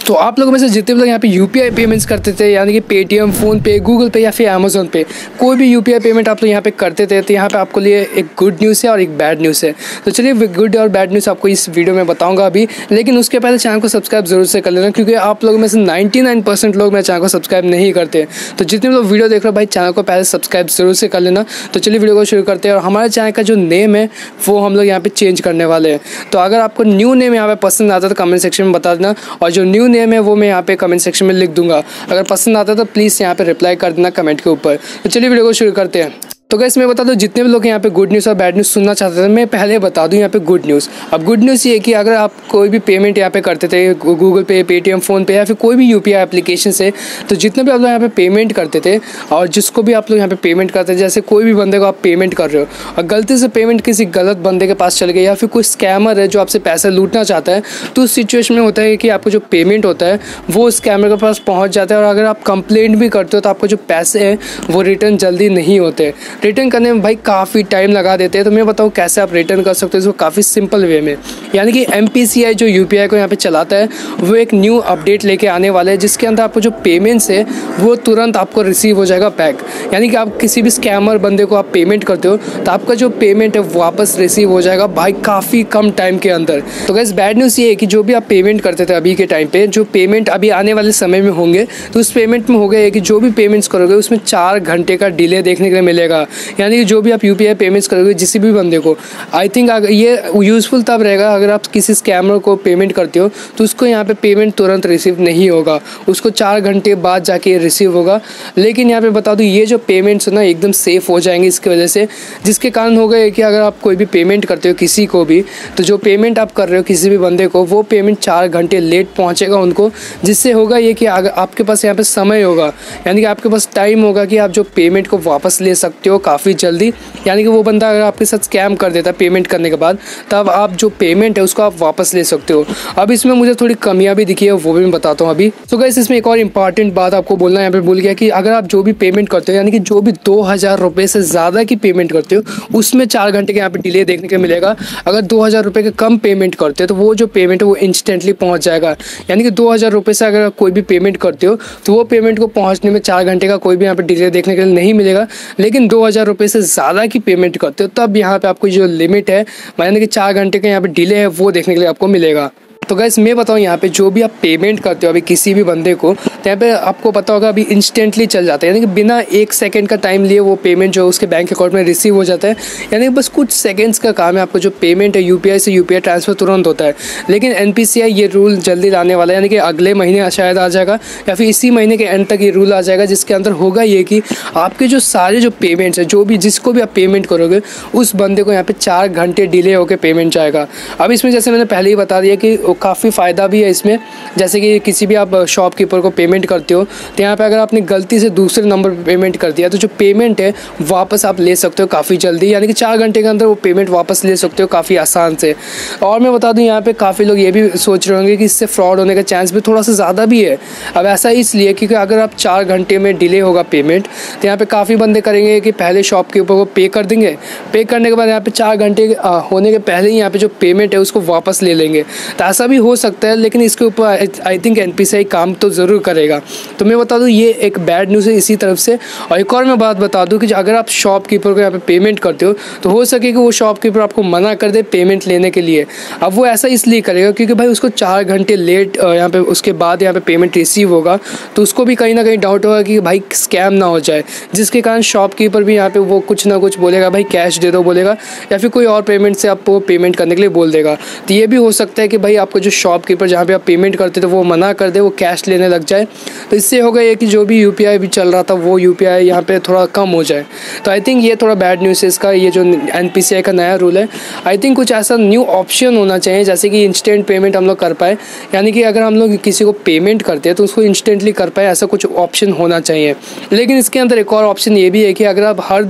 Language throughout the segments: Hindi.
तो आप लोगों में से जितने भी लोग यहाँ पे यूपीआई पेमेंट्स करते थे, यानी कि पेटीएम, फ़ोनपे, गूगल पे या फिर अमेज़न पे, कोई भी यूपीआई पेमेंट आप लोग यहाँ पे करते थे, तो यहाँ पे आपको लिए एक गुड न्यूज़ है और एक बैड न्यूज़ है। तो चलिए गुड और बैड न्यूज़ आपको इस वीडियो में बताऊँगा अभी, लेकिन उसके पहले चैनल को सब्सक्राइब जरूर से कर लेना, क्योंकि आप लोगों में से 99% लोग मेरे चैनल को सब्सक्राइब नहीं करते। तो जितने लोग वीडियो देख रहे हो भाई, चैनल को पहले सब्सक्राइब जरूर से कर लेना। तो चलिए वीडियो को शुरू करते हैं। और हमारे चैनल का जो नेम है वो हम लोग यहाँ पे चेंज करने वाले हैं। तो अगर आपको न्यू नेम यहाँ पे पसंद आता है तो कमेंट सेक्शन में बता देना, और जो न्यू नेम है वो मैं यहाँ पे कमेंट सेक्शन में लिख दूंगा। अगर पसंद आता है तो प्लीज़ यहाँ पे रिप्लाई कर देना कमेंट के ऊपर। तो चलिए वीडियो को शुरू करते हैं। तो गाइस मैं बता दूं, जितने भी लोग यहाँ पे गुड न्यूज़ और बैड न्यूज़ सुनना चाहते थे, मैं पहले बता दूं यहाँ पे गुड न्यूज़। अब गुड न्यूज़ ये है कि अगर आप कोई भी पेमेंट यहाँ पे करते थे गूगल पे, पेटीएम, फ़ोनपे या फिर कोई भी यूपीआई एप्लीकेशन से, तो जितने भी आप लोग यहाँ पे पेमेंट करते थे और जिसको भी आप लोग यहाँ पे पेमेंट करते थे, जैसे कोई भी बंदे को आप पेमेंट कर रहे हो और गलती से पेमेंट किसी गलत बंदे के पास चल गई, या फिर कोई स्कैमर है जो आपसे पैसा लूटना चाहता है, तो उस सिचुएशन में होता है कि आपको जो पेमेंट होता है वो स्कैमर के पास पहुँच जाता है। और अगर आप कंप्लेंट भी करते हो तो आपको जो पैसे हैं वो रिटर्न जल्दी नहीं होते। रिटर्न करने में भाई काफ़ी टाइम लगा देते हैं। तो मैं बताऊँ कैसे आप रिटर्न कर सकते हो इसको काफ़ी सिंपल वे में। यानी कि MPCI जो यूपीआई को यहाँ पे चलाता है वो एक न्यू अपडेट लेके आने वाला है, जिसके अंदर आपको जो पेमेंट्स है वो तुरंत आपको रिसीव हो जाएगा बैक। यानी कि आप किसी भी स्कैमर बंदे को आप पेमेंट करते हो तो आपका जो पेमेंट है वापस रिसीव हो जाएगा भाई काफ़ी कम टाइम के अंदर। तो गाइस बैड न्यूज़ ये है कि जो भी आप पेमेंट करते थे अभी के टाइम पे, जो पेमेंट अभी आने वाले समय में होंगे, तो उस पेमेंट में हो गया है कि जो भी पेमेंट्स करोगे उसमें 4 घंटे का डिले देखने के लिए मिलेगा। यानी कि जो भी आप यूपीआई पेमेंट्स करोगे किसी भी बंदे को, आई थिंक ये यूज़फुल तब रहेगा अगर आप किसी स्कैमर को पेमेंट करते हो तो उसको यहाँ पे पेमेंट तुरंत रिसीव नहीं होगा, उसको 4 घंटे बाद जाके रिसीव होगा। लेकिन यहाँ पे बता दूँ ये जो पेमेंट्स है ना एकदम सेफ़ हो जाएंगे इसकी वजह से, जिसके कारण हो गए कि अगर आप कोई भी पेमेंट करते हो किसी को भी, तो जो पेमेंट आप कर रहे हो किसी भी बंदे को, वो पेमेंट 4 घंटे लेट पहुँचेगा उनको। जिससे होगा ये कि अगर आपके पास यहाँ पर समय होगा, यानी कि आपके पास टाइम होगा कि आप जो पेमेंट को वापस ले सकते हो काफ़ी जल्दी। यानी कि वो बंदा अगर आपके साथ स्कैम कर देता है पेमेंट करने के बाद, तब आप जो पेमेंट है उसको आप वापस ले सकते हो। अब इसमें मुझे थोड़ी कमियां भी दिखी है, वो भी मैं बताता हूँ अभी। तो गाइस इसमें एक और इंपॉर्टेंट बात आपको बोलना यहाँ पे भूल गया कि अगर आप जो भी पेमेंट करते हो, यानी कि जो भी 2000 रुपये से ज़्यादा की पेमेंट करते हो, उसमें 4 घंटे के यहाँ पे डिले देखने को मिलेगा। अगर 2000 रुपये के कम पेमेंट करते हो तो वो जो पेमेंट है वो इंस्टेंटली पहुँच जाएगा। यानी कि 2000 रुपये से अगर कोई भी पेमेंट करते हो तो वो पेमेंट को पहुँचने में 4 घंटे का कोई भी यहाँ पे डिले देखने के लिए नहीं मिलेगा। लेकिन 2000 रुपये से ज़्यादा की पेमेंट करते हो तब यहाँ पे आपको जो लिमिट है, यानी कि 4 घंटे का यहाँ पे डिले है, वो देखने के लिए आपको मिलेगा। तो गाइस मैं बताऊँ यहाँ पे जो भी आप पेमेंट करते हो अभी किसी भी बंदे को, तो यहाँ पे आपको पता होगा अभी इंस्टेंटली चल जाता है, यानी कि बिना 1 सेकंड का टाइम लिए वो पेमेंट जो उसके बैंक अकाउंट में रिसीव हो जाता है। यानी कि बस कुछ सेकंड्स का काम है, आपको जो पेमेंट है यूपीआई से यूपीआई ट्रांसफ़र तुरंत होता है। लेकिन NPCI ये रूल जल्दी लाने वाला है, यानी कि अगले महीने शायद आ जाएगा या फिर इसी महीने के एंड तक ये रूल आ जाएगा, जिसके अंदर होगा ये कि आपके जो सारे जो पेमेंट्स है, जो भी जिसको भी आप पेमेंट करोगे उस बंदे को यहाँ पर 4 घंटे डिले होकर पेमेंट जाएगा। अब इसमें जैसे मैंने पहले ही बता दिया कि काफ़ी फ़ायदा भी है इसमें। जैसे कि किसी भी आप शॉपकीपर को पेमेंट करते हो तो यहाँ पे अगर आपने गलती से दूसरे नंबर पे पेमेंट कर दिया तो जो पेमेंट है वापस आप ले सकते हो काफ़ी जल्दी, यानी कि 4 घंटे के अंदर वो पेमेंट वापस ले सकते हो काफ़ी आसान से। और मैं बता दूँ यहाँ पे काफ़ी लोग ये भी सोच रहे होंगे कि इससे फ्रॉड होने का चांस भी थोड़ा सा ज़्यादा भी है। अब ऐसा इसलिए क्योंकि अगर आप 4 घंटे में डिले होगा पेमेंट, तो यहाँ पर काफ़ी बंदे करेंगे कि पहले शॉपकीपर को पे कर देंगे, पे करने के बाद यहाँ पर 4 घंटे होने के पहले ही यहाँ पर जो पेमेंट है उसको वापस ले लेंगे। तो ऐसा भी हो सकता है, लेकिन इसके ऊपर आई थिंक NPCI काम तो ज़रूर करेगा। तो मैं बता दूं ये एक बैड न्यूज़ है इसी तरफ से। और एक और मैं बात बता दूं कि अगर आप शॉपकीपर को यहाँ पे पेमेंट करते हो तो हो सके कि वो शॉपकीपर आपको मना कर दे पेमेंट लेने के लिए। अब वो ऐसा इसलिए करेगा क्योंकि भाई उसको 4 घंटे लेट यहाँ पे उसके बाद यहाँ पे पेमेंट रिसीव होगा, तो उसको भी कहीं ना कहीं डाउट होगा कि भाई स्कैम ना हो जाए, जिसके कारण शॉपकीपर भी यहाँ पे वो कुछ ना कुछ बोलेगा, भाई कैश दे दो बोलेगा, या फिर कोई और पेमेंट से आपको पेमेंट करने के लिए बोल देगा। तो ये भी हो सकता है कि भाई आपको जो शॉपकीपर जहाँ पे आप पेमेंट करते थे वो मना कर दे, वो कैश लेने लग जाए। तो इससे होगा ये कि जो भी यूपीआई भी चल रहा था वो यूपीआई यहाँ पे थोड़ा कम हो जाए। तो आई थिंक ये थोड़ा बैड न्यूज़ है इसका, ये जो NPCI का नया रूल है। आई थिंक कुछ ऐसा न्यू ऑप्शन होना चाहिए जैसे कि इंस्टेंट पेमेंट हम लोग कर पाए, यानी कि अगर हम लोग किसी को पेमेंट करते हैं तो उसको इंस्टेंटली कर पाए, ऐसा कुछ ऑप्शन होना चाहिए। लेकिन इसके अंदर एक और ऑप्शन ये भी है कि अगर आप हर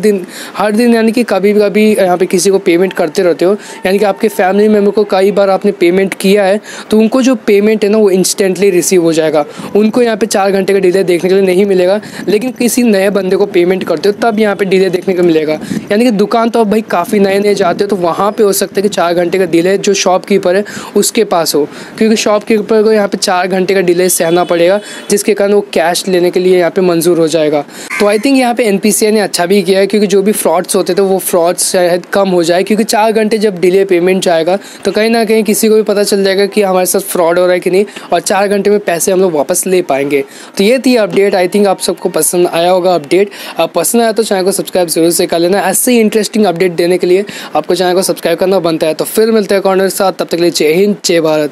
दिन यानी कि कभी कभी यहाँ पे किसी को पेमेंट करते रहते हो, यानी कि आपके फैमिली मेम्बर को कई बार आपने पेमेंट किया है तो उनको जो पेमेंट है ना वो इंस्टेंटली रिसीव हो जाएगा। उनको यहाँ पे 4 घंटे का डिले देखने के लिए नहीं मिलेगा, लेकिन किसी नए बंदे को पेमेंट करते हो तब यहाँ पे डिले देखने को मिलेगा। यानी कि दुकान तो अब भाई काफ़ी नए जाते हो तो वहाँ पे हो सकता है कि 4 घंटे का डिले जो शॉपकीपर है उसके पास हो, क्योंकि शॉपकीपर को यहाँ पे 4 घंटे का डिले सहना पड़ेगा, जिसके कारण वो कैश लेने के लिए यहाँ पे मंजूर हो जाएगा। तो आई थिंक यहाँ पे NPCI ने अच्छा भी किया है, क्योंकि जो भी फ्रॉड्स होते थे वो फ्रॉड्स शायद कम हो जाए, क्योंकि 4 घंटे जब डिले पेमेंट जाएगा तो कहीं ना कहीं किसी को भी पता चल जाएगा कि हमारे साथ फ्रॉड हो रहा है कि नहीं, और 4 घंटे में पैसे हम लोग वापस ले पाएंगे। तो ये थी अपडेट। आई थिंक आप सबको पसंद आया होगा अपडेट। आप पसंद आया तो चैनल को सब्सक्राइब जरूर से कर लेना। ऐसे ही इंटरेस्टिंग अपडेट देने के लिए आपको चैनल को सब्सक्राइब करना बनता है। तो फिर मिलते हैं कॉर्नर के साथ, तब तक के लिए जय हिंद जय भारत।